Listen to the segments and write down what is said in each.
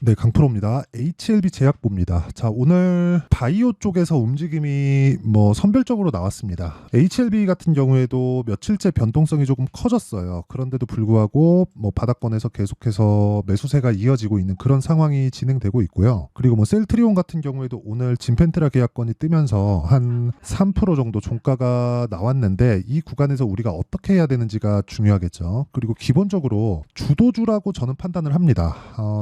네, 강프로입니다. HLB 제약부입니다. 자, 오늘 바이오 쪽에서 움직임이 선별적으로 나왔습니다. HLB 같은 경우에도 며칠째 변동성이 조금 커졌어요. 그런데도 불구하고 바닥권에서 계속해서 매수세가 이어지고 있는 그런 상황이 진행되고 있고요. 그리고 셀트리온 같은 경우에도 오늘 진펜트라 계약권이 뜨면서 한 3% 정도 종가가 나왔는데 이 구간에서 우리가 어떻게 해야 되는지가 중요하겠죠. 그리고 기본적으로 주도주라고 저는 판단을 합니다.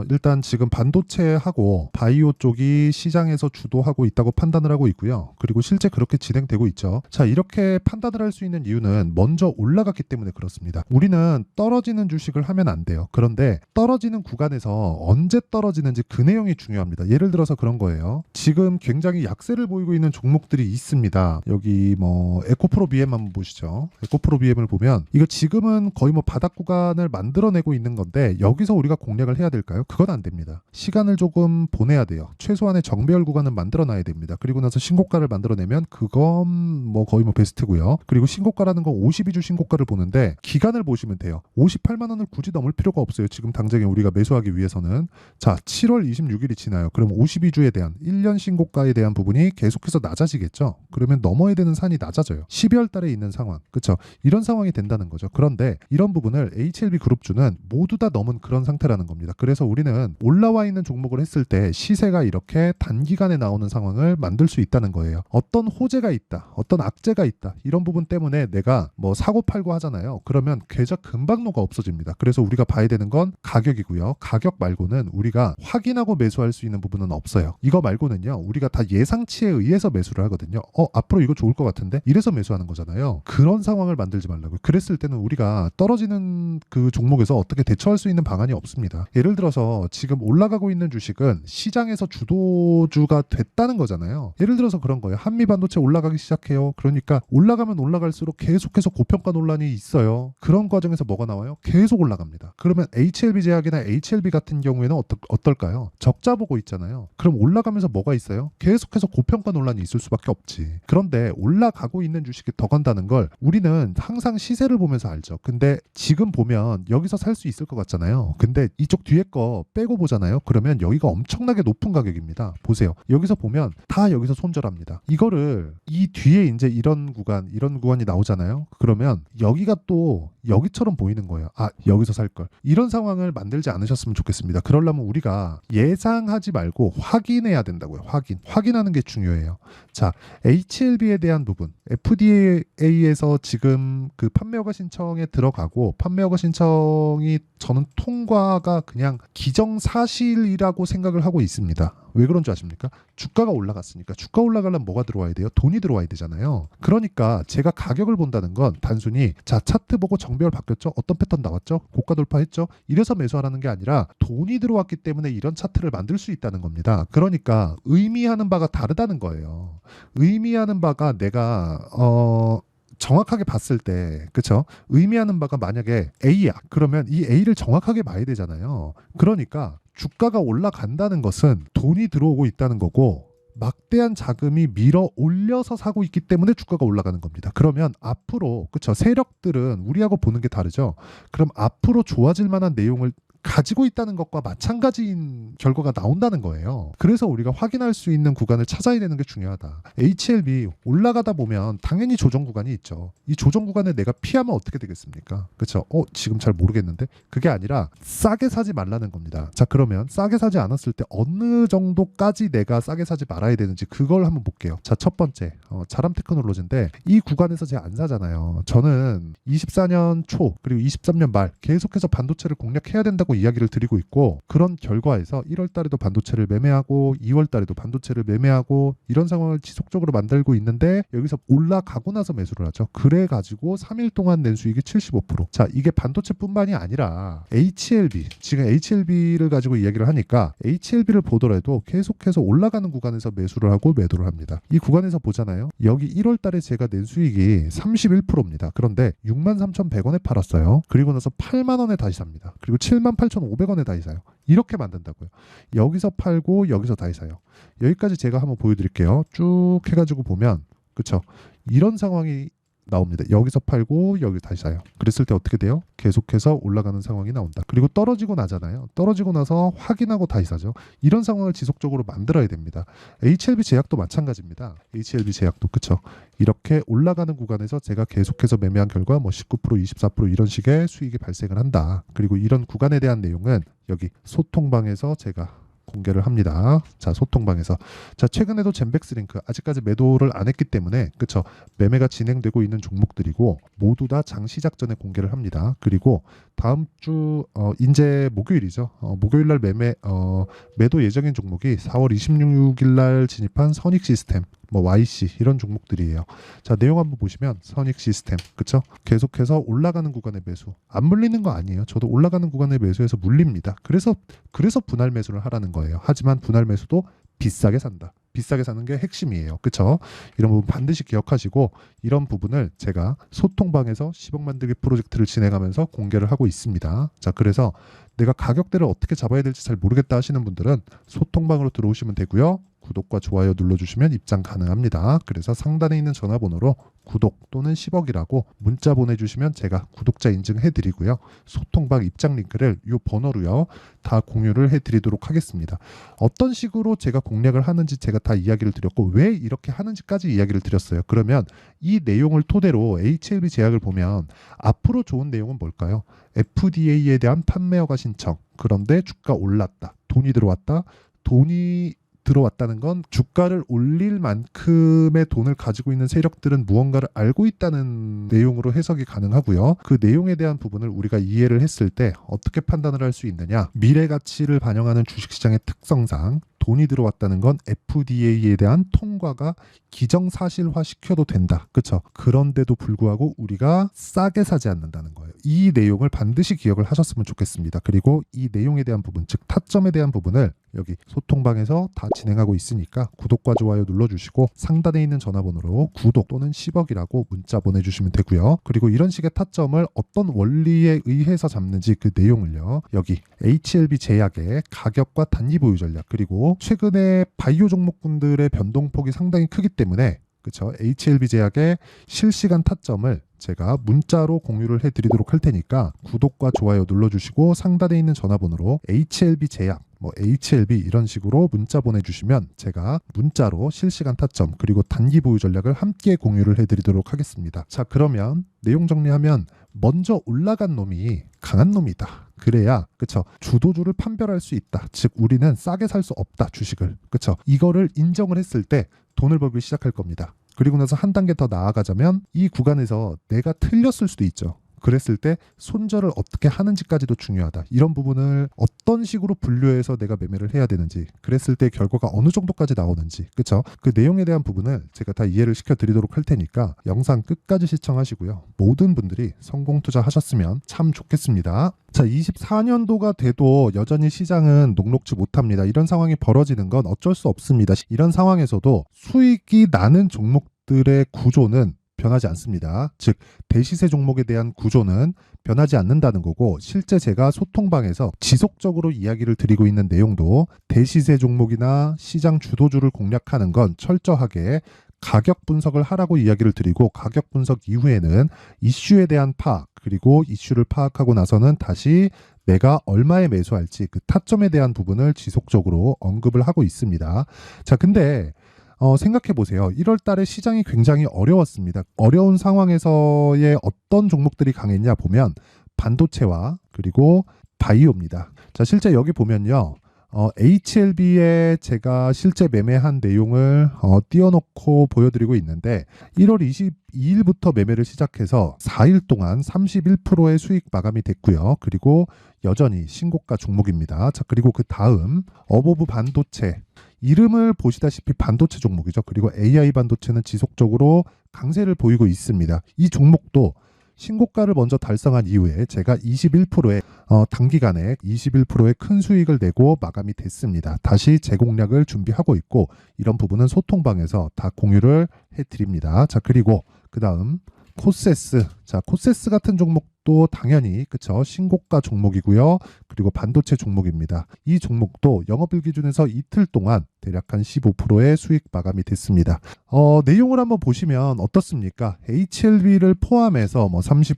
일단 지금 반도체하고 바이오 쪽이 시장에서 주도하고 있다고 판단을 하고 있고요. 그리고 실제 그렇게 진행되고 있죠. 자, 이렇게 판단을 할 수 있는 이유는 먼저 올라갔기 때문에 그렇습니다. 우리는 떨어지는 주식을 하면 안 돼요. 그런데 떨어지는 구간에서 언제 떨어지는지 그 내용이 중요합니다. 예를 들어서 그런 거예요. 지금 굉장히 약세를 보이고 있는 종목들이 있습니다. 여기 에코프로 BM 한번 보시죠. 에코프로 BM을 보면 이거 지금은 거의 바닥 구간을 만들어내고 있는 건데 여기서 우리가 공략을 해야 될까요? 그건 안 됩니다. 시간을 조금 보내야 돼요. 최소한의 정배열 구간은 만들어놔야 됩니다. 그리고 나서 신고가를 만들어내면 그건 거의 베스트고요. 그리고 신고가라는 건 52주 신고가를 보는데 기간을 보시면 돼요. 58만 원을 굳이 넘을 필요가 없어요. 지금 당장에 우리가 매수하기 위해서는. 자, 7월 26일이 지나요. 그럼 52주에 대한 1년 신고가에 대한 부분이 계속해서 낮아지겠죠. 그러면 넘어야 되는 산이 낮아져요. 12월 달에 있는 상황. 그렇죠? 이런 상황이 된다는 거죠. 그런데 이런 부분을 HLB 그룹주는 모두 다 넘은 그런 상태라는 겁니다. 그래서 우리는 올라와 있는 종목을 했을 때 시세가 이렇게 단기간에 나오는 상황을 만들 수 있다는 거예요. 어떤 호재가 있다, 어떤 악재가 있다, 이런 부분 때문에 내가 사고 팔고 하잖아요. 그러면 궤적 금방로가 없어집니다. 그래서 우리가 봐야 되는 건 가격이고요. 가격 말고는 우리가 확인하고 매수할 수 있는 부분은 없어요. 이거 말고는요, 우리가 다 예상치에 의해서 매수를 하거든요. 앞으로 이거 좋을 것 같은데? 이래서 매수하는 거잖아요. 그런 상황을 만들지 말라고요. 그랬을 때는 우리가 떨어지는 그 종목에서 어떻게 대처할 수 있는 방안이 없습니다. 예를 들어서 지금 올라가고 있는 주식은 시장에서 주도주가 됐다는 거잖아요. 예를 들어서 그런 거예요. 한미반도체 올라가기 시작해요. 그러니까 올라가면 올라갈수록 계속해서 고평가 논란이 있어요. 그런 과정에서 뭐가 나와요? 계속 올라갑니다. 그러면 HLB 제약이나 HLB 같은 경우에는 어떨까요? 적자 보고 있잖아요. 그럼 올라가면서 뭐가 있어요? 계속해서 고평가 논란이 있을 수밖에 없지. 그런데 올라가고 있는 주식이 더 간다는 걸 우리는 항상 시세를 보면서 알죠. 근데 지금 보면 여기서 살 수 있을 것 같잖아요. 근데 이쪽 뒤에 거 빼고 보잖아요. 그러면 여기가 엄청나게 높은 가격입니다. 보세요. 여기서 보면 다 여기서 손절합니다. 이거를 이 뒤에 이제 이런 구간이 나오잖아요. 그러면 여기가 또 여기처럼 보이는 거예요. 여기서 살 걸. 이런 상황을 만들지 않으셨으면 좋겠습니다. 그러려면 우리가 예상하지 말고 확인해야 된다고요. 확인하는 게 중요해요. 자, HLB에 대한 부분. FDA에서 지금 그 판매허가 신청에 들어가고 판매허가 신청이 저는 통과가 그냥 기정사실이라고 생각을 하고 있습니다. 왜 그런 줄 아십니까? 주가가 올라갔으니까. 주가 올라가려면 뭐가 들어와야 돼요? 돈이 들어와야 되잖아요. 그러니까 제가 가격을 본다는 건 단순히 차트 보고 정배열 바뀌었죠? 어떤 패턴 나왔죠? 고가 돌파했죠? 이래서 매수하라는 게 아니라 돈이 들어왔기 때문에 이런 차트를 만들 수 있다는 겁니다. 그러니까 의미하는 바가 다르다는 거예요. 의미하는 바가 내가 정확하게 봤을 때, 그쵸? 의미하는 바가 만약에 A야. 그러면 이 A를 정확하게 봐야 되잖아요. 그러니까 주가가 올라간다는 것은 돈이 들어오고 있다는 거고 막대한 자금이 밀어 올려서 사고 있기 때문에 주가가 올라가는 겁니다. 그러면 앞으로, 그쵸? 세력들은 우리하고 보는 게 다르죠? 그럼 앞으로 좋아질 만한 내용을 가지고 있다는 것과 마찬가지인 결과가 나온다는 거예요. 그래서 우리가 확인할 수 있는 구간을 찾아야 되는 게 중요하다. HLB 올라가다 보면 당연히 조정 구간이 있죠. 이 조정 구간을 내가 피하면 어떻게 되겠습니까? 그렇죠? 지금 잘 모르겠는데 그게 아니라 싸게 사지 말라는 겁니다. 자, 그러면 싸게 사지 않았을 때 어느 정도까지 내가 싸게 사지 말아야 되는지 그걸 한번 볼게요. 자, 첫 번째 자람 테크놀로지인데 이 구간에서 제가 안 사잖아요. 저는 24년 초 그리고 23년 말 계속해서 반도체를 공략해야 된다고 이야기를 드리고 있고 그런 결과에서 1월 달에도 반도체를 매매하고 2월 달에도 반도체를 매매하고 이런 상황을 지속적으로 만들고 있는데 여기서 올라가고 나서 매수를 하죠. 그래가지고 3일 동안 낸 수익이 75%. 자, 이게 반도체뿐만이 아니라 HLB, 지금 HLB를 가지고 이야기를 하니까 HLB를 보더라도 계속해서 올라가는 구간에서 매수를 하고 매도를 합니다. 이 구간에서 보잖아요. 여기 1월 달에 제가 낸 수익이 31%입니다. 그런데 63,100원에 팔았어요. 그리고 나서 8만 원에 다시 삽니다. 그리고 78,500원에 다시 사요. 이렇게 만든다고요. 여기서 팔고 여기서 다시 사요. 여기까지 제가 한번 보여드릴게요. 쭉 해가지고 보면 그쵸? 이런 상황이 나옵니다. 여기서 팔고 여기 다시 사요. 그랬을 때 어떻게 돼요? 계속해서 올라가는 상황이 나온다. 그리고 떨어지고 나잖아요. 떨어지고 나서 확인하고 다시 사죠. 이런 상황을 지속적으로 만들어야 됩니다. HLB 제약도 마찬가지입니다. HLB 제약도 그쵸. 이렇게 올라가는 구간에서 제가 계속해서 매매한 결과 뭐 19%, 24% 이런 식의 수익이 발생을 한다. 그리고 이런 구간에 대한 내용은 여기 소통방에서 제가 공개를 합니다. 자, 소통방에서. 자, 최근에도 젠백스링크 아직까지 매도를 안 했기 때문에 그쵸, 매매가 진행되고 있는 종목들이고 모두 다 장 시작 전에 공개를 합니다. 그리고 다음 주 이제 목요일이죠. 목요일 날 매도 예정인 종목이 4월 26일 날 진입한 선익 시스템, 뭐 YC 이런 종목들이에요. 자, 내용 한번 보시면 선익 시스템 그쵸? 계속해서 올라가는 구간의 매수. 안 물리는 거 아니에요. 저도 올라가는 구간의 매수에서 물립니다. 그래서 분할 매수를 하라는 거예요. 하지만 분할 매수도 비싸게 산다. 비싸게 사는 게 핵심이에요. 그쵸? 이런 부분 반드시 기억하시고 이런 부분을 제가 소통방에서 10억 만들기 프로젝트를 진행하면서 공개를 하고 있습니다. 자, 그래서 내가 가격대를 어떻게 잡아야 될지 잘 모르겠다 하시는 분들은 소통방으로 들어오시면 되고요. 구독과 좋아요 눌러주시면 입장 가능합니다. 그래서 상단에 있는 전화번호로 구독 또는 10억이라고 문자 보내주시면 제가 구독자 인증해드리고요. 소통방 입장 링크를 이 번호로요 다 공유를 해드리도록 하겠습니다. 어떤 식으로 제가 공략을 하는지 제가 다 이야기를 드렸고 왜 이렇게 하는지까지 이야기를 드렸어요. 그러면 이 내용을 토대로 HLB 제약을 보면 앞으로 좋은 내용은 뭘까요? FDA에 대한 판매 허가 신청. 그런데 주가 올랐다. 돈이 들어왔다. 돈이 들어왔다는 건 주가를 올릴 만큼의 돈을 가지고 있는 세력들은 무언가를 알고 있다는 내용으로 해석이 가능하고요. 그 내용에 대한 부분을 우리가 이해를 했을 때 어떻게 판단을 할 수 있느냐? 미래 가치를 반영하는 주식시장의 특성상 돈이 들어왔다는 건 FDA에 대한 통과가 기정사실화 시켜도 된다. 그렇죠? 그런데도 불구하고 우리가 싸게 사지 않는다는 거예요. 이 내용을 반드시 기억을 하셨으면 좋겠습니다. 그리고 이 내용에 대한 부분, 즉 타점에 대한 부분을 여기 소통방에서 다 진행하고 있으니까 구독과 좋아요 눌러주시고 상단에 있는 전화번호로 구독 또는 10억이라고 문자 보내주시면 되고요. 그리고 이런 식의 타점을 어떤 원리에 의해서 잡는지 그 내용을요. 여기 HLB 제약의 가격과 단기 보유 전략 그리고 최근에 바이오 종목군들의 변동폭이 상당히 크기 때문에 그렇죠. HLB 제약의 실시간 타점을 제가 문자로 공유를 해드리도록 할 테니까 구독과 좋아요 눌러주시고 상단에 있는 전화번호로 HLB 제약 뭐 HLB 이런 식으로 문자 보내주시면 제가 문자로 실시간 타점 그리고 단기 보유 전략을 함께 공유를 해드리도록 하겠습니다. 자, 그러면 내용 정리하면 먼저 올라간 놈이 강한 놈이다. 그래야 그쵸, 주도주를 판별할 수 있다. 즉 우리는 싸게 살 수 없다. 주식을. 그쵸, 이거를 인정을 했을 때 돈을 벌기 시작할 겁니다. 그리고 나서 한 단계 더 나아가자면 이 구간에서 내가 틀렸을 수도 있죠. 그랬을 때 손절을 어떻게 하는지까지도 중요하다. 이런 부분을 어떤 식으로 분류해서 내가 매매를 해야 되는지, 그랬을 때 결과가 어느 정도까지 나오는지, 그쵸? 그 내용에 대한 부분을 제가 다 이해를 시켜드리도록 할 테니까 영상 끝까지 시청하시고요. 모든 분들이 성공 투자하셨으면 참 좋겠습니다. 자, 24년도가 돼도 여전히 시장은 녹록지 못합니다. 이런 상황이 벌어지는 건 어쩔 수 없습니다. 이런 상황에서도 수익이 나는 종목들의 구조는 변하지 않습니다. 즉 대시세 종목에 대한 구조는 변하지 않는다는 거고, 실제 제가 소통방에서 지속적으로 이야기를 드리고 있는 내용도 대시세 종목이나 시장 주도주를 공략하는 건 철저하게 가격 분석을 하라고 이야기를 드리고, 가격 분석 이후에는 이슈에 대한 파악, 그리고 이슈를 파악하고 나서는 다시 내가 얼마에 매수할지 그 타점에 대한 부분을 지속적으로 언급을 하고 있습니다. 자, 근데 생각해 보세요. 1월 달에 시장이 굉장히 어려웠습니다. 어려운 상황에서의 어떤 종목들이 강했냐 보면 반도체와 그리고 바이오입니다. 자, 실제 여기 보면요. HLB에 제가 실제 매매한 내용을 띄워놓고 보여드리고 있는데 1월 22일부터 매매를 시작해서 4일 동안 31%의 수익 마감이 됐고요. 그리고 여전히 신고가 종목입니다. 자, 그리고 그 다음 어보브 반도체, 이름을 보시다시피 반도체 종목이죠. 그리고 AI 반도체는 지속적으로 강세를 보이고 있습니다. 이 종목도 신고가를 먼저 달성한 이후에 제가 21%의 단기간에 21%의 큰 수익을 내고 마감이 됐습니다. 다시 재공략을 준비하고 있고, 이런 부분은 소통방에서 다 공유를 해드립니다. 자, 그리고 그 다음 코세스. 자, 코세스 같은 종목도 당연히 그쵸, 신고가 종목이고요. 그리고 반도체 종목입니다. 이 종목도 영업일 기준에서 이틀 동안 대략 한 15%의 수익 마감이 됐습니다. 내용을 한번 보시면 어떻습니까? HLB를 포함해서 뭐 30%,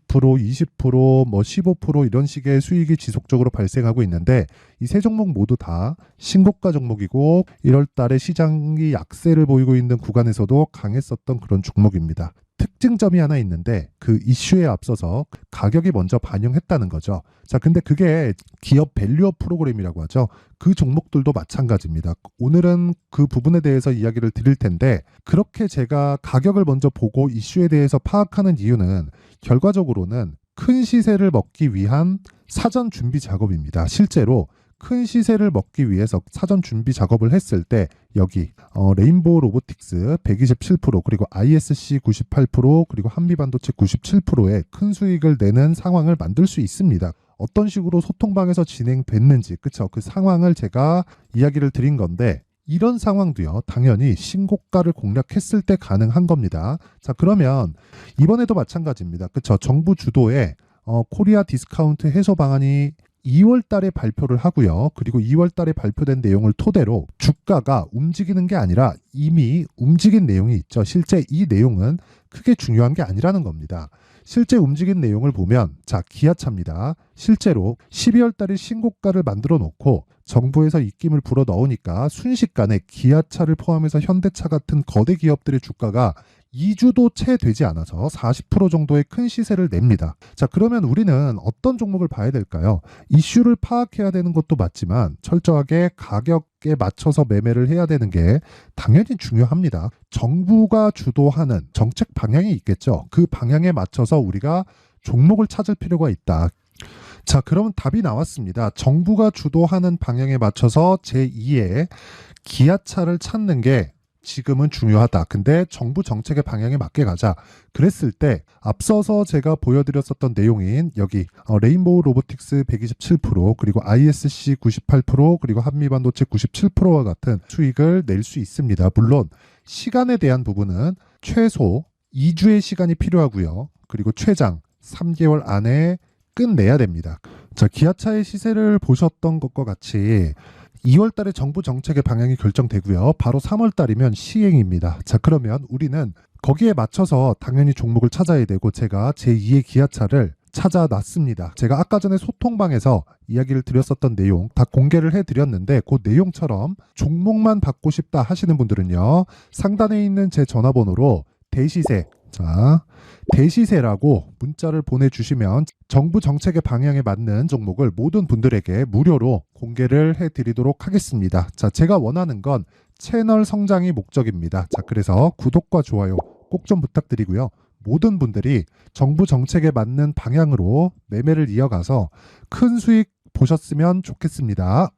20%, 뭐 15% 이런 식의 수익이 지속적으로 발생하고 있는데 이 세 종목 모두 다 신고가 종목이고 1월 달에 시장이 약세를 보이고 있는 구간에서도 강했었던 그런 종목입니다. 특징점이 하나 있는데 그 이슈에 앞서서 가격이 먼저 반영했다는 거죠. 자, 근데 그게 기업 밸류업 프로그램이라고 하죠. 그 종목들도 마찬가지입니다. 오늘은 그 부분에 대해서 이야기를 드릴 텐데 그렇게 제가 가격을 먼저 보고 이슈에 대해서 파악하는 이유는 결과적으로는 큰 시세를 먹기 위한 사전 준비 작업입니다. 실제로 큰 시세를 먹기 위해서 사전 준비 작업을 했을 때 여기 레인보우 로보틱스 127% 그리고 ISC 98% 그리고 한미반도체 97%의 큰 수익을 내는 상황을 만들 수 있습니다. 어떤 식으로 소통방에서 진행됐는지 그쵸? 그 상황을 제가 이야기를 드린 건데 이런 상황도요 당연히 신고가를 공략했을 때 가능한 겁니다. 자, 그러면 이번에도 마찬가지입니다. 그쵸? 정부 주도의 코리아 디스카운트 해소 방안이 2월 달에 발표를 하고요. 그리고 2월 달에 발표된 내용을 토대로 주가가 움직이는 게 아니라 이미 움직인 내용이 있죠. 실제 이 내용은 크게 중요한 게 아니라는 겁니다. 실제 움직인 내용을 보면 자, 기아차입니다. 실제로 12월 달에 신고가를 만들어 놓고 정부에서 입김을 불어 넣으니까 순식간에 기아차를 포함해서 현대차 같은 거대 기업들의 주가가 2주도 채 되지 않아서 40% 정도의 큰 시세를 냅니다. 자, 그러면 우리는 어떤 종목을 봐야 될까요? 이슈를 파악해야 되는 것도 맞지만 철저하게 가격에 맞춰서 매매를 해야 되는 게 당연히 중요합니다. 정부가 주도하는 정책 방향이 있겠죠. 그 방향에 맞춰서 우리가 종목을 찾을 필요가 있다. 자, 그러면 답이 나왔습니다. 정부가 주도하는 방향에 맞춰서 제2의 기아차를 찾는 게 지금은 중요하다. 근데 정부 정책의 방향에 맞게 가자. 그랬을 때 앞서서 제가 보여드렸었던 내용인 여기 레인보우 로보틱스 127% 그리고 ISC 98% 그리고 한미반도체 97%와 같은 수익을 낼 수 있습니다. 물론 시간에 대한 부분은 최소 2주의 시간이 필요하고요. 그리고 최장 3개월 안에 끝내야 됩니다. 자, 기아차의 시세를 보셨던 것과 같이 2월 달에 정부 정책의 방향이 결정되고요. 바로 3월 달이면 시행입니다. 자, 그러면 우리는 거기에 맞춰서 당연히 종목을 찾아야 되고 제가 제2의 기아차를 찾아놨습니다. 제가 아까 전에 소통방에서 이야기를 드렸었던 내용 다 공개를 해드렸는데 그 내용처럼 종목만 받고 싶다 하시는 분들은요. 상단에 있는 제 전화번호로 대시세 자, 대시세라고 문자를 보내주시면 정부 정책의 방향에 맞는 종목을 모든 분들에게 무료로 공개를 해드리도록 하겠습니다. 자, 제가 원하는 건 채널 성장이 목적입니다. 자, 그래서 구독과 좋아요 꼭 좀 부탁드리고요. 모든 분들이 정부 정책에 맞는 방향으로 매매를 이어가서 큰 수익 보셨으면 좋겠습니다.